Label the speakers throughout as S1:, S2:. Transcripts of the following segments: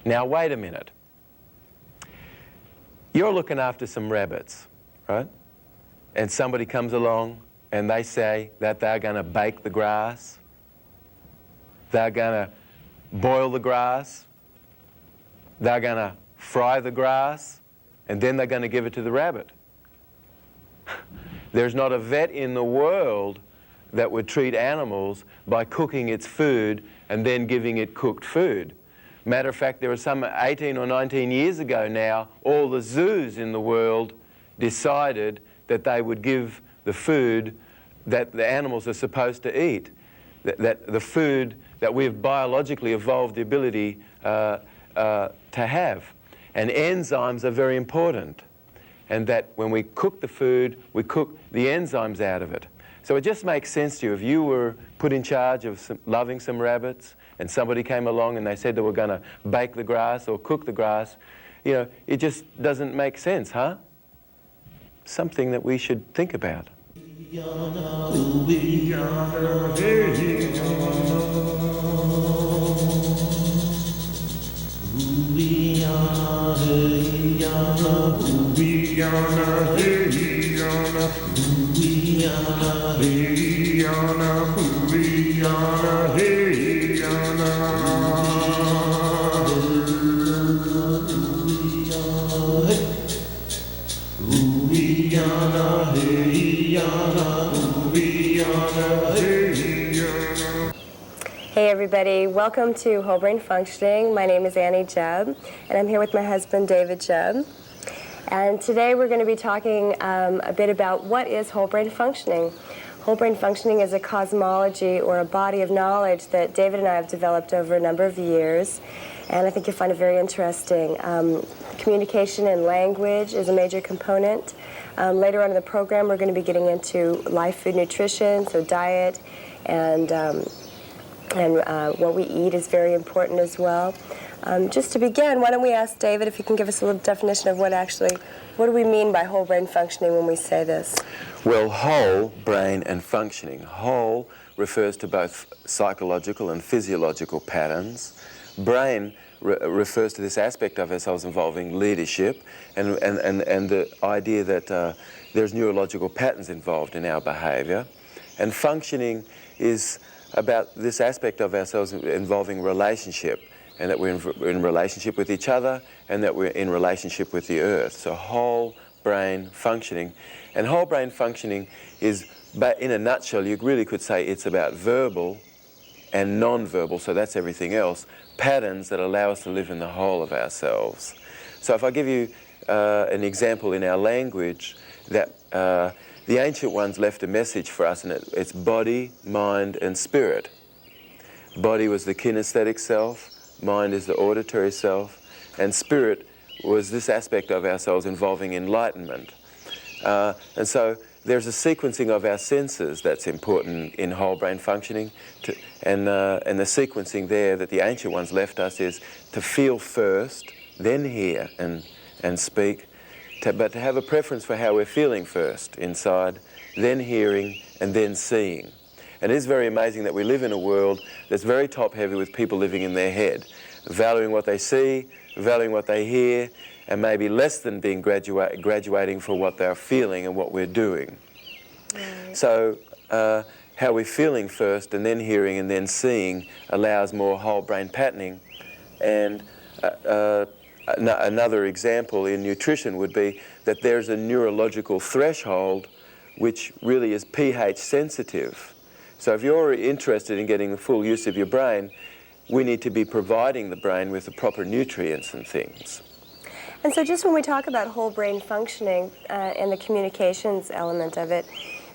S1: Now wait a minute. You're looking after some rabbits, right? And somebody comes along and they say that they're going to bake the grass, they're going to boil the grass, they're going to fry the grass, and then they're going to give it to the rabbit. There's not a vet in the world that would treat animals by cooking its food and then giving it cooked food. Matter of fact, there were some 18 or 19 years ago now, all the zoos in the world decided that they would give the food that the animals are supposed to eat, that the food that we've biologically evolved the ability to have. And enzymes are very important. And that when we cook the food, we cook the enzymes out of it. So it just makes sense to you, if you were put in charge of loving some rabbits and somebody came along and they said they were going to bake the grass or cook the grass, you know, it just doesn't make sense, huh? Something that we should think about.
S2: Hey everybody, welcome to Whole Brain Functioning. My name is Annie Jubb, and I'm here with my husband David Jubb. And today we're going to be talking a bit about what is whole brain functioning. Whole brain functioning is a cosmology or a body of knowledge that David and I have developed over a number of years, and I think you'll find it very interesting. Communication and language is a major component. Later on in the program we're going to be getting into life, food, nutrition, so diet, and what we eat is very important as well. Just to begin, why don't we ask David if you can give us a little definition of what do we mean by whole brain functioning when we say this?
S1: Well, whole brain and functioning. Whole refers to both psychological and physiological patterns. Brain refers to this aspect of ourselves involving leadership and the idea that there's neurological patterns involved in our behavior. And functioning is about this aspect of ourselves involving relationship, and that we're in relationship with each other and that we're in relationship with the earth. So whole brain functioning. And whole brain functioning is, in a nutshell, you really could say it's about verbal and non-verbal, so that's everything else, patterns that allow us to live in the whole of ourselves. So if I give you an example in our language, that the ancient ones left a message for us, and it's body, mind, and spirit. Body was the kinesthetic self, mind is the auditory self, and spirit was this aspect of ourselves involving enlightenment. And so there's a sequencing of our senses that's important in whole brain functioning, and the sequencing there that the ancient ones left us is to feel first, then hear and speak, but to have a preference for how we're feeling first inside, then hearing, and then seeing. And it is very amazing that we live in a world that's very top-heavy with people living in their head, valuing what they see, valuing what they hear, and maybe less than being graduating for what they're feeling and what we're doing. Right. So how we're feeling first and then hearing and then seeing allows more whole brain patterning. And another example in nutrition would be that there's a neurological threshold which really is pH sensitive. So if you're interested in getting the full use of your brain, we need to be providing the brain with the proper nutrients and things.
S2: And so just when we talk about whole brain functioning and the communications element of it,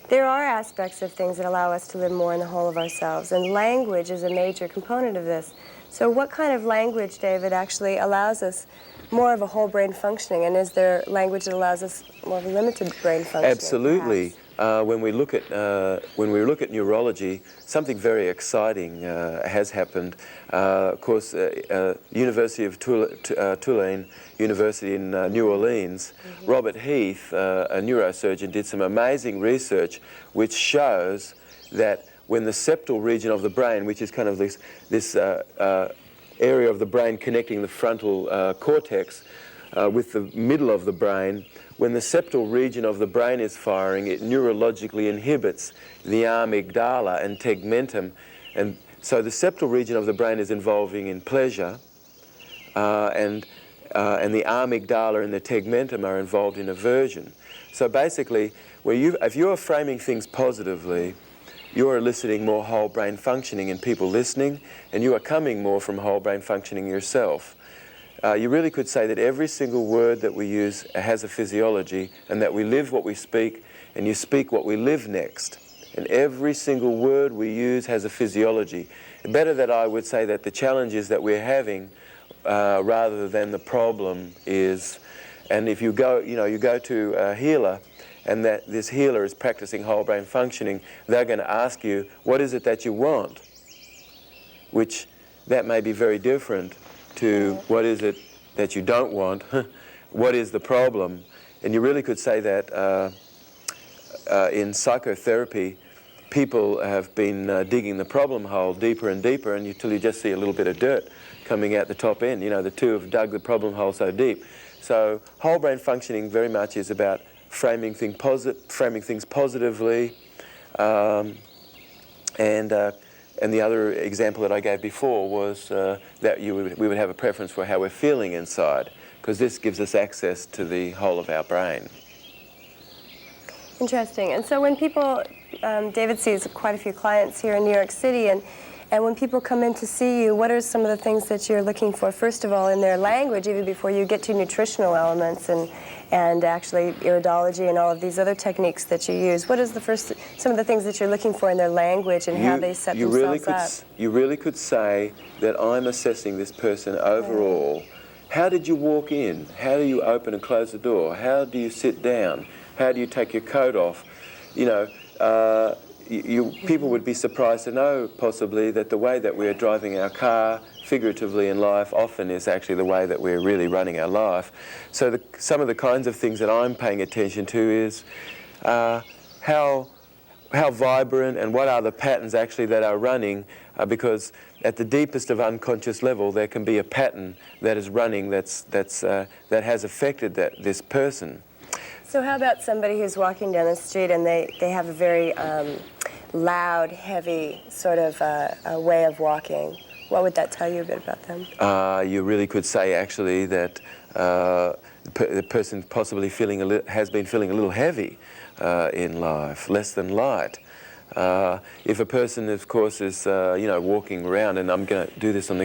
S2: there are aspects of things that allow us to live more in the whole of ourselves, and language is a major component of this. So what kind of language, David, actually allows us more of a whole brain functioning, and is there language that allows us more of a limited brain functioning?
S1: Absolutely. When we look at neurology, something very exciting has happened. Of course, University of Tulane, University in New Orleans, Robert Heath, a neurosurgeon, did some amazing research which shows that when the septal region of the brain, which is kind of this area of the brain connecting the frontal cortex with the middle of the brain, when the septal region of the brain is firing, it neurologically inhibits the amygdala and tegmentum. And so the septal region of the brain is involving in pleasure, and the amygdala and the tegmentum are involved in aversion. So basically, if you are framing things positively, you are eliciting more whole brain functioning in people listening, and you are coming more from whole brain functioning yourself. You really could say that every single word that we use has a physiology, and that we live what we speak, and you speak what we live next. And every single word we use has a physiology. Better that I would say that the challenges that we're having rather than the problem is, and if you go to a healer, and that this healer is practicing whole brain functioning, they're going to ask you, what is it that you want? Which that may be very different to what is it that you don't want, what is the problem? And you really could say that in psychotherapy, people have been digging the problem hole deeper and deeper, and until you just see a little bit of dirt coming out the top end. You know, the two have dug the problem hole so deep. So whole brain functioning very much is about framing things positively, and the other example that I gave before was that we would have a preference for how we're feeling inside, because this gives us access to the whole of our brain.
S2: Interesting. And so when people, David sees quite a few clients here in New York City, and when people come in to see you, what are some of the things that you're looking for, first of all, in their language, even before you get to nutritional elements and actually iridology and all of these other techniques that you use? What is some of the things that you're looking for in their language and how they set themselves up?
S1: You really could say that I'm assessing this person overall. How did you walk in? How do you open and close the door? How do you sit down? How do you take your coat off? You know, people would be surprised to know, possibly, that the way that we're driving our car, figuratively in life, often is actually the way that we're really running our life. So some of the kinds of things that I'm paying attention to is how vibrant and what are the patterns actually that are running, because at the deepest of unconscious level there can be a pattern that is running that has affected this person.
S2: So how about somebody who's walking down the street and they have a very loud, heavy sort of way of walking? What would that tell you a bit about them?
S1: You really could say actually that the person possibly has been feeling a little heavy in life, less than light. If a person, of course, is walking around, and I'm going to do this on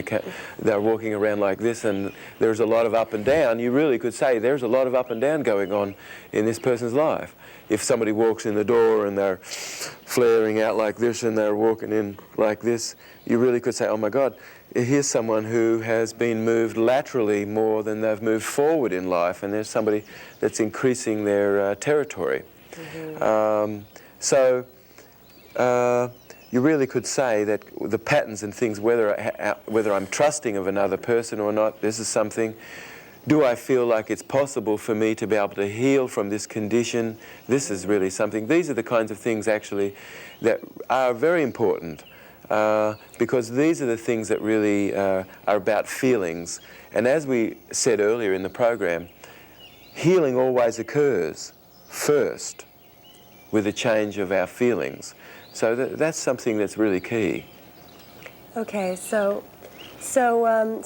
S1: they're walking around like this, and there's a lot of up and down, you really could say there's a lot of up and down going on in this person's life. If somebody walks in the door and they're flaring out like this and they're walking in like this, you really could say, oh my God, here's someone who has been moved laterally more than they've moved forward in life, and there's somebody that's increasing their territory. Mm-hmm. You really could say that the patterns and things, whether I'm trusting of another person or not, this is something. Do I feel like it's possible for me to be able to heal from this condition? This is really something. These are the kinds of things actually that are very important, because these are the things that really are about feelings. And as we said earlier in the program, healing always occurs first with a change of our feelings. So that's something that's really key.
S2: Okay, so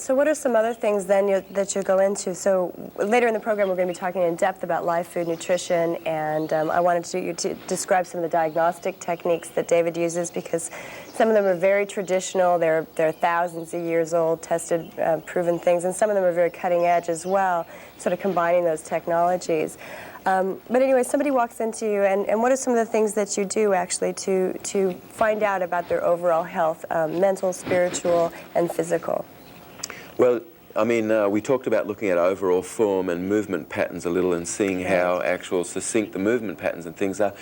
S2: what are some other things then that you'll go into? So later in the program we're going to be talking in depth about live food nutrition, and I wanted you to describe some of the diagnostic techniques that David uses, because some of them are very traditional. They're thousands of years old, tested, proven things, and some of them are very cutting edge as well, sort of combining those technologies. But anyway, somebody walks into you, and what are some of the things that you do actually to find out about their overall health, mental, spiritual, and physical? Well,
S1: I mean, we talked about looking at overall form and movement patterns a little, and seeing how actual succinct the movement patterns and things are.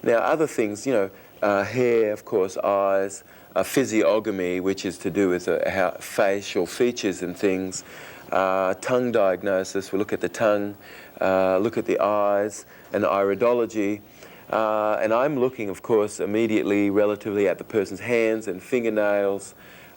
S1: Now, other things, hair, of course, eyes, physiognomy, which is to do with how facial features and things. Tongue diagnosis, we look at the tongue, look at the eyes, and iridology. And I'm looking, of course, immediately, relatively at the person's hands and fingernails,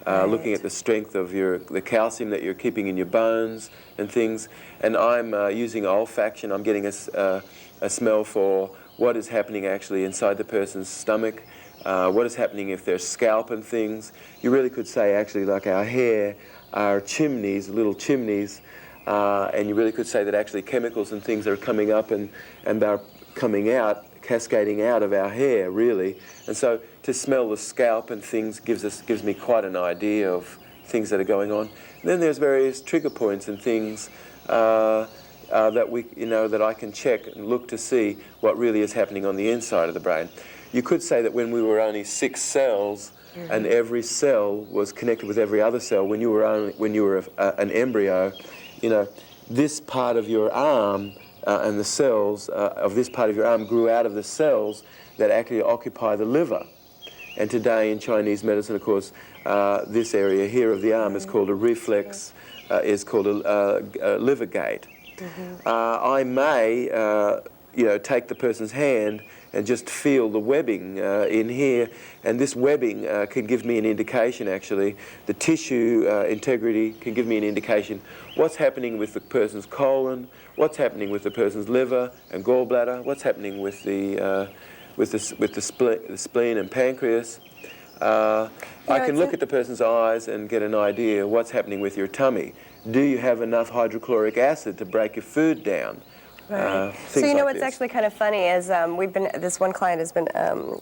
S1: looking at the strength of the calcium that you're keeping in your bones and things. And I'm using olfaction. I'm getting a smell for what is happening actually inside the person's stomach, what is happening if there's scalp and things. You really could say actually like our hair are chimneys, little chimneys, and you really could say that actually chemicals and things are coming up and they're coming out, cascading out of our hair, really. And so to smell the scalp and things gives me quite an idea of things that are going on. And then there's various trigger points and things that I can check and look to see what really is happening on the inside of the brain. You could say that when we were only 6 cells, and every cell was connected with every other cell, when you were an embryo, this part of your arm and the cells of this part of your arm grew out of the cells that actually occupy the liver. And today in Chinese medicine, of course, this area here of the arm is called a reflex, is called a liver gate. I may, take the person's hand and just feel the webbing in here, and this webbing can give me an indication, actually. The tissue integrity can give me an indication what's happening with the person's colon, what's happening with the person's liver and gallbladder, what's happening with the spleen and pancreas. I can look at the person's eyes and get an idea what's happening with your tummy. Do you have enough hydrochloric acid to break your food down?
S2: Right. So what's actually kind of funny is this one client has been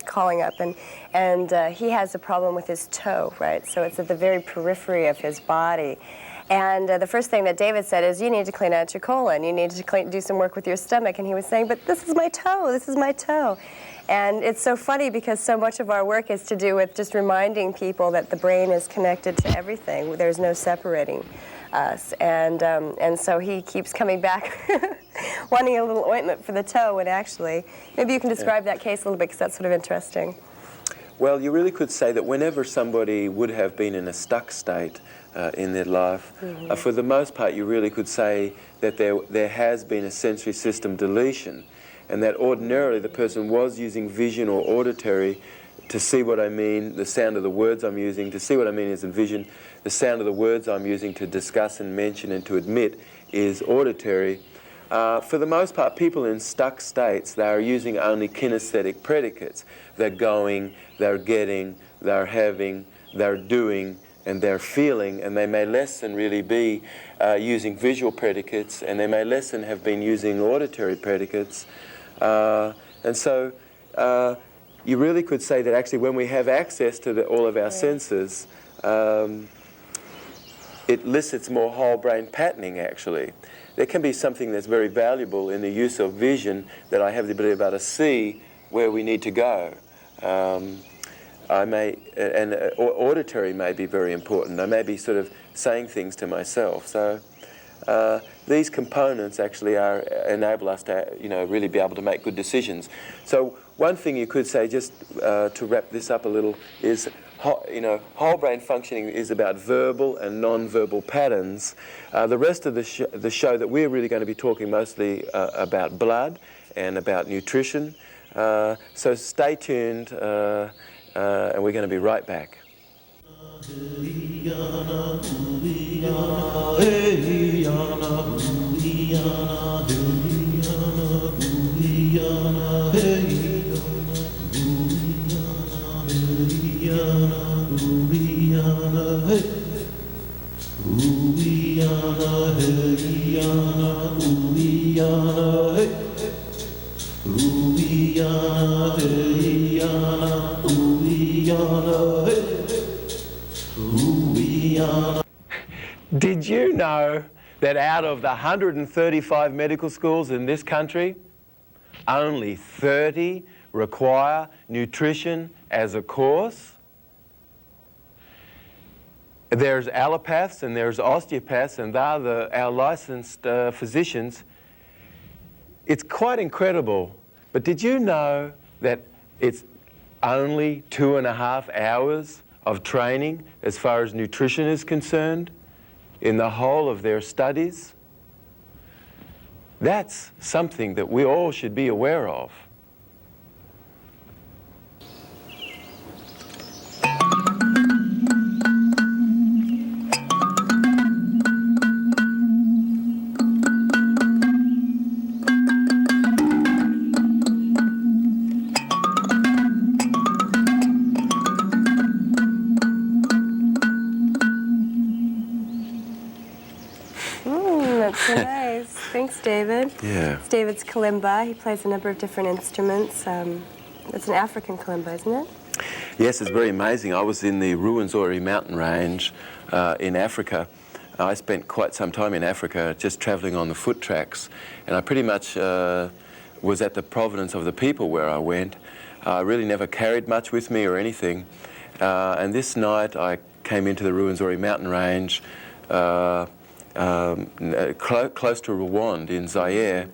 S2: calling up, and he has a problem with his toe, right? So it's at the very periphery of his body. And the first thing that David said is, you need to clean out your colon. You need to do some work with your stomach. And he was saying, but this is my toe. This is my toe. And it's so funny because so much of our work is to do with just reminding people that the brain is connected to everything. There's no separating us. And so he keeps coming back wanting a little ointment for the toe, and actually, maybe you can describe that case a little bit, because that's sort of interesting.
S1: Well, you really could say that whenever somebody would have been in a stuck state in their life, for the most part, you really could say that there has been a sensory system deletion, and that ordinarily the person was using vision or auditory to see what I mean, the sound of the words I'm using, to see what I mean is in vision, the sound of the words I'm using to discuss and mention and to admit is auditory. For the most part, people in stuck states, they are using only kinesthetic predicates. They're going, they're getting, they're having, they're doing, and they're feeling, and they may less than really be using visual predicates, and they may less than have been using auditory predicates. And so you really could say that actually when we have access to all of our senses, it elicits more whole brain patterning, actually. There can be something that's very valuable in the use of vision, that I have the ability to be able to see where we need to go. Auditory may be very important. I may be sort of saying things to myself. So these components actually enable us to, really be able to make good decisions. So one thing you could say, just to wrap this up a little, is whole brain functioning is about verbal and non-verbal patterns. The rest of the show that we're really going to be talking mostly about blood and about nutrition. So stay tuned, and we're going to be right back. Did you know that out of the 135 medical schools in this country, only 30 require nutrition as a course? There's allopaths and there's osteopaths, and they're our licensed physicians. It's quite incredible, but did you know that it's only 2.5 hours of training as far as nutrition is concerned in the whole of their studies? That's something that we all should be aware of.
S2: That's so nice. Thanks, David.
S1: Yeah.
S2: It's David's kalimba. He plays a number of different instruments. It's an African kalimba, isn't it?
S1: Yes, it's very amazing. I was in the Ruwenzori mountain range in Africa. I spent quite some time in Africa just traveling on the foot tracks, and I pretty much was at the providence of the people where I went. I really never carried much with me or anything. And this night I came into the Ruwenzori mountain range close to Rwanda in Zaire,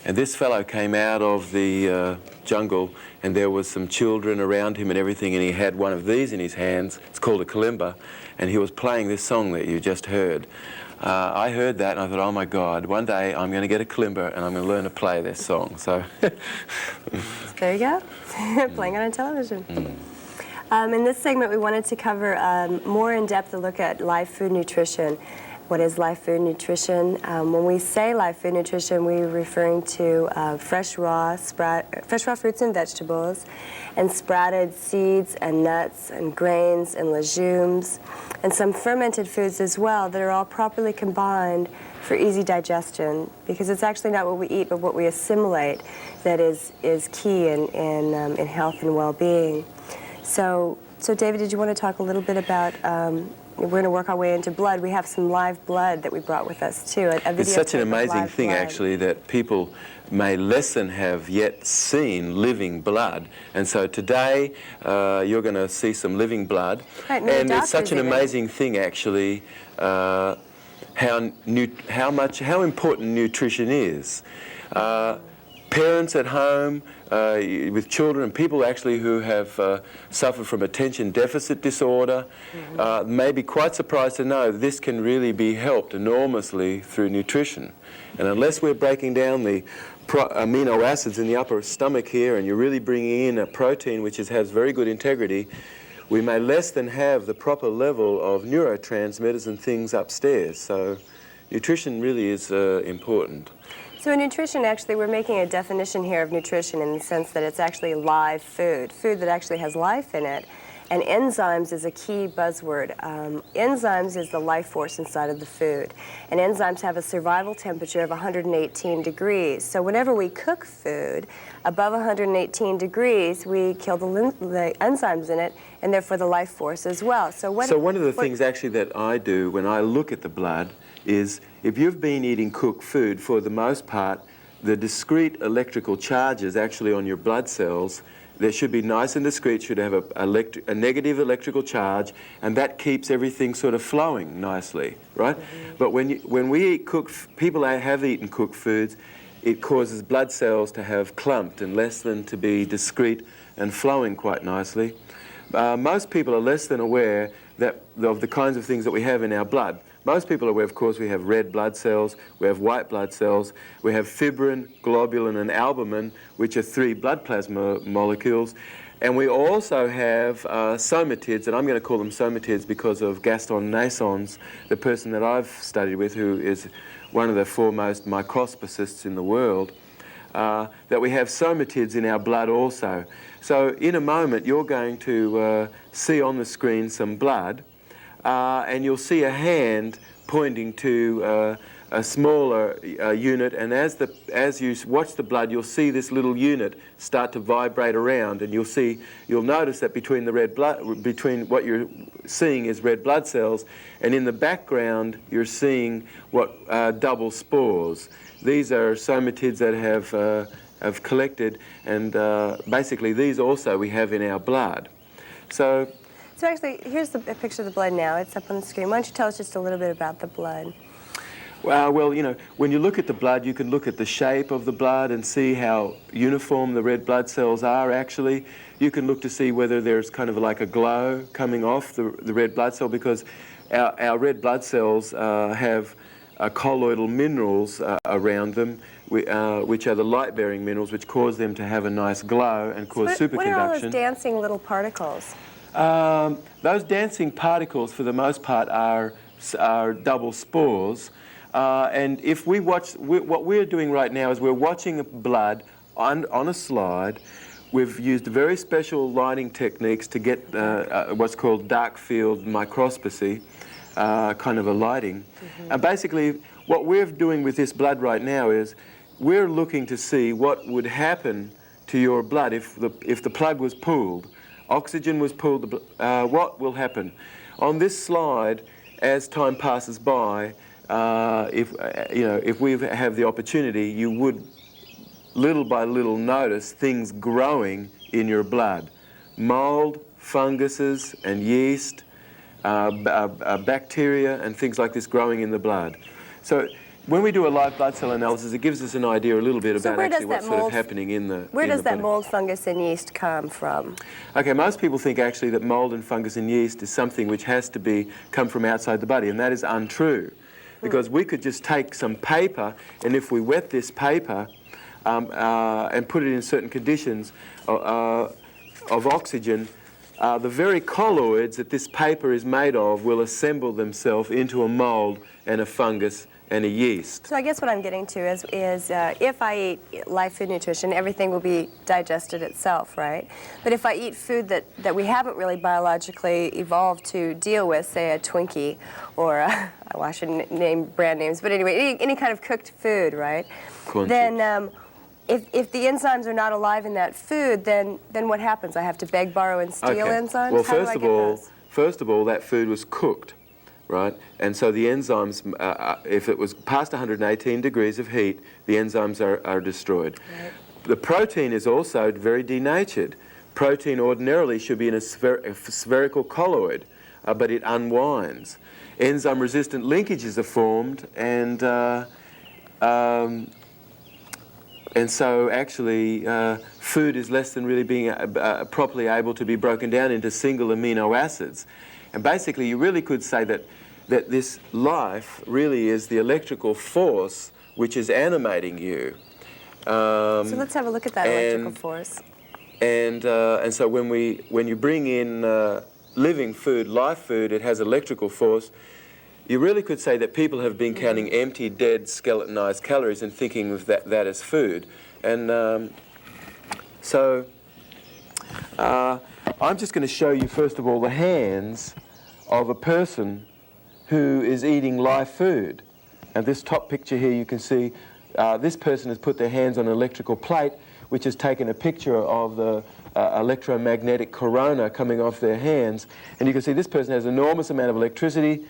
S1: and this fellow came out of the jungle, and there was some children around him and everything, and he had one of these in his hands. It's called a kalimba, and he was playing this song that you just heard. I heard that and I thought, oh my God, one day I'm going to get a kalimba and I'm going to learn to play this song. So
S2: there you go, playing it on television. In this segment, we wanted to cover more in depth a look at live food nutrition. What is live food nutrition? When we say live food nutrition, we're referring to fresh raw fruits and vegetables, and sprouted seeds and nuts and grains and legumes, and some fermented foods as well that are all properly combined for easy digestion, because it's actually not what we eat but what we assimilate that is key in health and well-being. So David, did you want to talk a little bit about, we're going to work our way into blood. We have some live blood that we brought with us too.
S1: It's such an amazing thing actually that people may less than have yet seen living blood. And so today you're going to see some living blood.
S2: Right,
S1: and it's such an amazing thing actually how important nutrition is. Parents at home with children, people actually who have suffered from attention deficit disorder, may be quite surprised to know this can really be helped enormously through nutrition. And unless we're breaking down the amino acids in the upper stomach here, and you're really bringing in a protein which has very good integrity, we may less than have the proper level of neurotransmitters and things upstairs. So nutrition really is important.
S2: So in nutrition, actually, we're making a definition here of nutrition in the sense that it's actually live food, food that actually has life in it. And enzymes is a key buzzword. Enzymes is the life force inside of the food. And enzymes have a survival temperature of 118 degrees. So whenever we cook food above 118 degrees, we kill the enzymes in it, and therefore the life force as well. So
S1: one of the things actually that I do when I look at the blood is, if you've been eating cooked food, for the most part, the discrete electrical charges actually on your blood cells, they should be nice and discrete, should have a negative electrical charge, and that keeps everything sort of flowing nicely, right? But when we eat people have eaten cooked foods, it causes blood cells to have clumped and less than to be discrete and flowing quite nicely. Most people are less than aware of the kinds of things that we have in our blood. Most people are aware, of course, we have red blood cells, we have white blood cells, we have fibrin, globulin, and albumin, which are 3 blood plasma molecules. And we also have somatids, and I'm going to call them somatids because of Gaston Naessens, the person that I've studied with, who is one of the foremost microscopists in the world, that we have somatids in our blood also. So in a moment, you're going to see on the screen some blood, and you'll see a hand pointing to a smaller unit, and as you watch the blood, you'll see this little unit start to vibrate around, and you'll notice that between what you're seeing is red blood cells, and in the background you're seeing what double spores. These are somatids that have collected, and basically these also we have in our blood. So
S2: actually, here's a picture of the blood now. It's up on the screen. Why don't you tell us just a little bit about the blood?
S1: Well, you know, when you look at the blood, you can look at the shape of the blood and see how uniform the red blood cells are actually. You can look to see whether there's kind of like a glow coming off the red blood cell, because our red blood cells have colloidal minerals around them, which are the light-bearing minerals, which cause them to have a nice glow and cause superconduction.
S2: What are all those dancing little particles?
S1: Those dancing particles, for the most part, are double spores. And if we watch, what we're doing right now is we're watching blood on a slide. We've used very special lighting techniques to get what's called dark field microscopy. kind of a lighting. And basically, what we're doing with this blood right now is we're looking to see what would happen to your blood if the plug was pulled, oxygen was pulled, what will happen. On this slide, as time passes by, if we have the opportunity, you would little by little notice things growing in your blood. Mold, funguses and yeast, bacteria and things like this growing in the blood. So when we do a live blood cell analysis, it gives us an idea a little bit about actually what's sort of happening in the
S2: Where does that
S1: body.
S2: mold, fungus, and yeast come from?
S1: Okay, most people think actually that mold and fungus and yeast is something which has to come from outside the body, and that is untrue. Because we could just take some paper, and if we wet this paper and put it in certain conditions of oxygen, the very colloids that this paper is made of will assemble themselves into a mold and a fungus and a yeast.
S2: So I guess what I'm getting to is if I eat live food nutrition, everything will be digested itself, right? But if I eat food that we haven't really biologically evolved to deal with, say a Twinkie or well, I shouldn't name brand names, but anyway, any kind of cooked food, right?
S1: Corn
S2: Then if the enzymes are not alive in that food, then what happens? I have to beg, borrow, and steal enzymes?
S1: Well,
S2: How
S1: first of all, that food was cooked, right? And so the enzymes, if it was past 118 degrees of heat, the enzymes are destroyed.
S2: Right.
S1: The protein is also very denatured. Protein ordinarily should be in a spherical colloid, but it unwinds. Enzyme-resistant linkages are formed, and so actually food is less than really being properly able to be broken down into single amino acids. And basically you really could say that this life really is the electrical force which is animating you.
S2: So let's have a look at that electrical force.
S1: And so when you bring in living food, live food, it has electrical force. You really could say that people have been counting empty, dead, skeletonized calories and thinking of that as food. And so I'm just going to show you, first of all, the hands of a person who is eating live food. And this top picture here, you can see this person has put their hands on an electrical plate, which has taken a picture of the electromagnetic corona coming off their hands. And you can see this person has an enormous amount of electricity.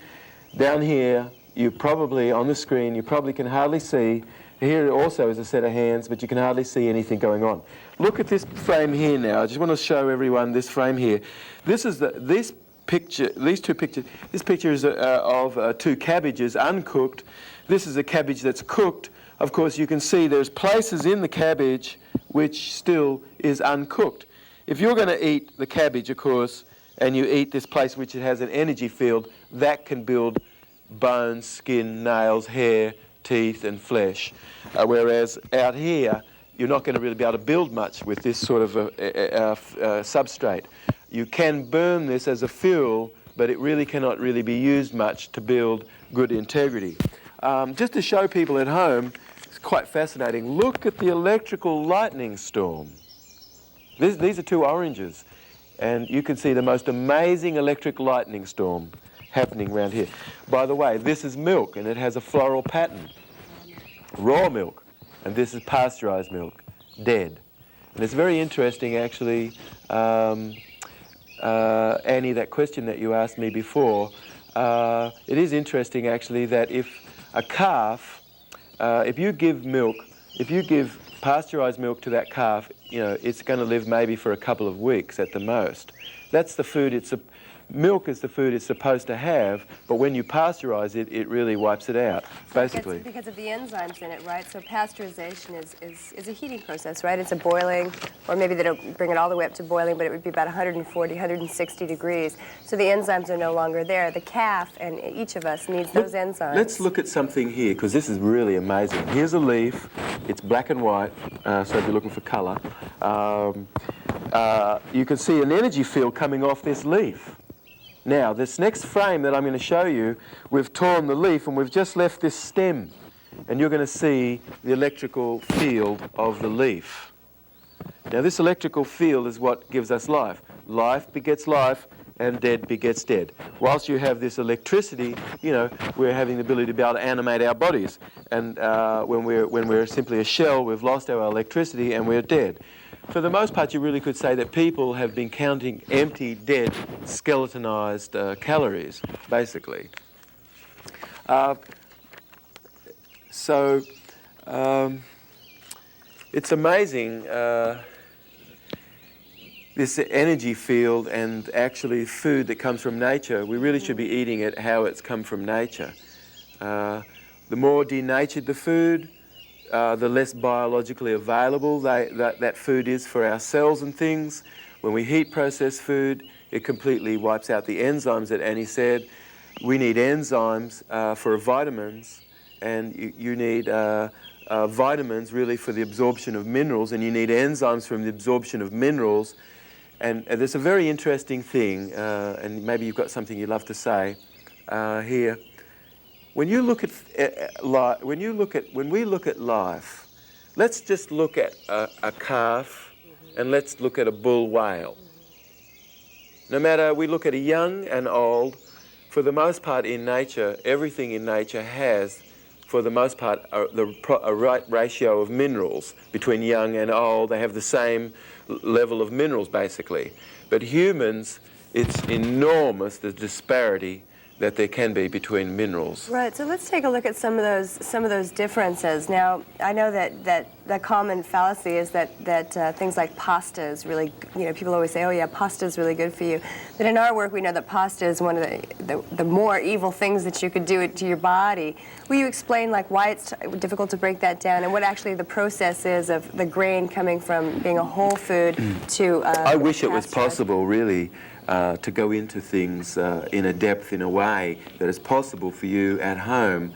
S1: Down here, on the screen, you probably can hardly see. Here also is a set of hands, but you can hardly see anything going on. Look at this frame here now. I just want to show everyone this frame here. This is these two pictures. This picture is of two cabbages, uncooked. This is a cabbage that's cooked. Of course, you can see there's places in the cabbage which still is uncooked. If you're going to eat the cabbage, of course, and you eat this place which it has an energy field, that can build bones, skin, nails, hair, teeth and flesh. Whereas out here, you're not going to really be able to build much with this sort of substrate. You can burn this as a fuel, but it really cannot really be used much to build good integrity. Just to show people at home, it's quite fascinating. Look at the electrical lightning storm. These are two oranges. And you can see the most amazing electric lightning storm happening around here. By the way, this is milk, and it has a floral pattern. Raw milk. And this is pasteurized milk, dead. And it's very interesting, actually, Annie, that question that you asked me before. It is interesting, actually, that if a calf, if you give pasteurized milk to that calf, it's going to live maybe for a couple of weeks at the most. That's the food milk is the food it's supposed to have, but when you pasteurize it, it really wipes it out, basically.
S2: It's because of the enzymes in it, right? So pasteurization is a heating process, right? It's a boiling, or maybe they don't bring it all the way up to boiling, but it would be about 140, 160 degrees. So the enzymes are no longer there. The calf and each of us needs those enzymes.
S1: Let's look at something here, because this is really amazing. Here's a leaf. It's black and white, so if you're looking for color. You can see an energy field coming off this leaf. Now, this next frame that I'm going to show you, we've torn the leaf and we've just left this stem. And you're going to see the electrical field of the leaf. Now, this electrical field is what gives us life. Life begets life, and dead begets dead. Whilst you have this electricity, you know, we're having the ability to be able to animate our bodies. And when we're simply a shell, we've lost our electricity and we're dead. For the most part, you really could say that people have been counting empty, dead, skeletonized calories, basically. So it's amazing, this energy field and actually food that comes from nature. We really should be eating it how it's come from nature. The more denatured the food, the less biologically available that food is for our cells and things. When we heat processed food, it completely wipes out the enzymes that Annie said. We need enzymes for vitamins, and you need vitamins really for the absorption of minerals, and you need enzymes from the absorption of minerals. And there's a very interesting thing, and maybe you've got something you'd love to say here. When you look at when we look at life, let's just look at a calf, and let's look at a bull whale. No matter we look at a young and old, for the most part in nature, everything in nature has, for the most part, a right ratio of minerals between young and old. They have the same level of minerals, basically. But humans, it's enormous, the disparity that there can be between minerals.
S2: Right. So let's take a look at some of those differences. Now, I know that the common fallacy is that things like pasta is really, you know, people always say, oh yeah, pasta is really good for you. But in our work, we know that pasta is one of the more evil things that you could do to your body. Will you explain like why it's difficult to break that down and what actually the process is of the grain coming from being a whole food to
S1: I wish it was possible, really, to go into things in a depth, in a way that is possible for you at home,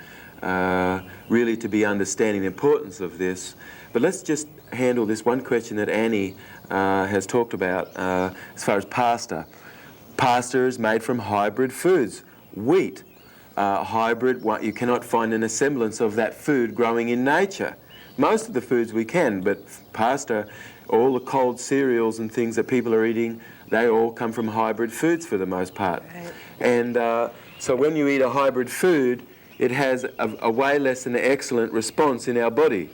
S1: really to be understanding the importance of this. But let's just handle this one question that Annie has talked about as far as pasta. Pasta is made from hybrid foods. Wheat, hybrid, you cannot find an semblance of that food growing in nature. Most of the foods we can, but pasta, all the cold cereals and things that people are eating, they all come from hybrid foods for the most part. Right. And so when you eat a hybrid food, it has a way less than excellent response in our body.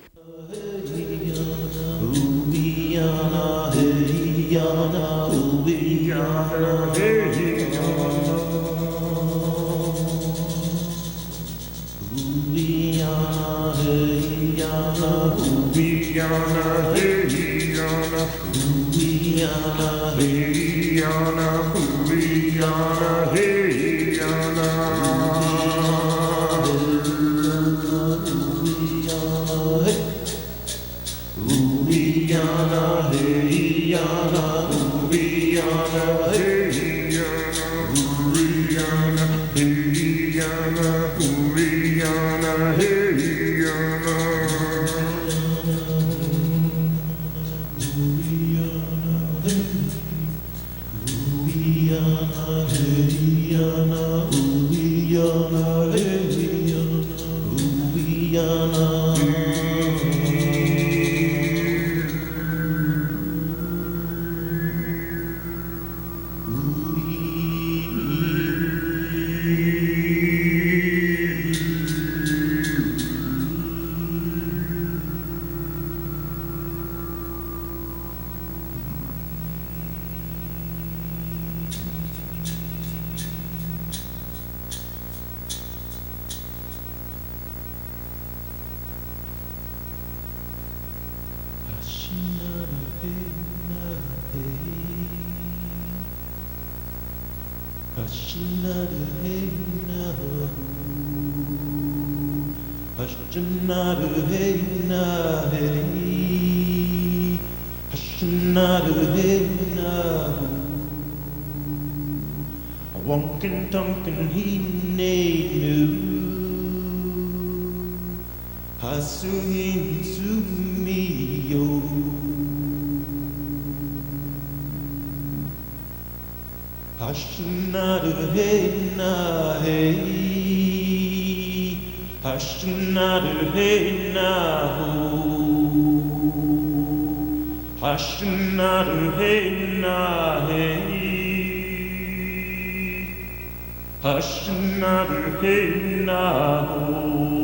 S3: Walking, talking, he knew. Hasuhin to me, yo. Hashnadu hey na hey, Hashnadu hey na ho, Hashnadu hey na hey. Hush another hey now.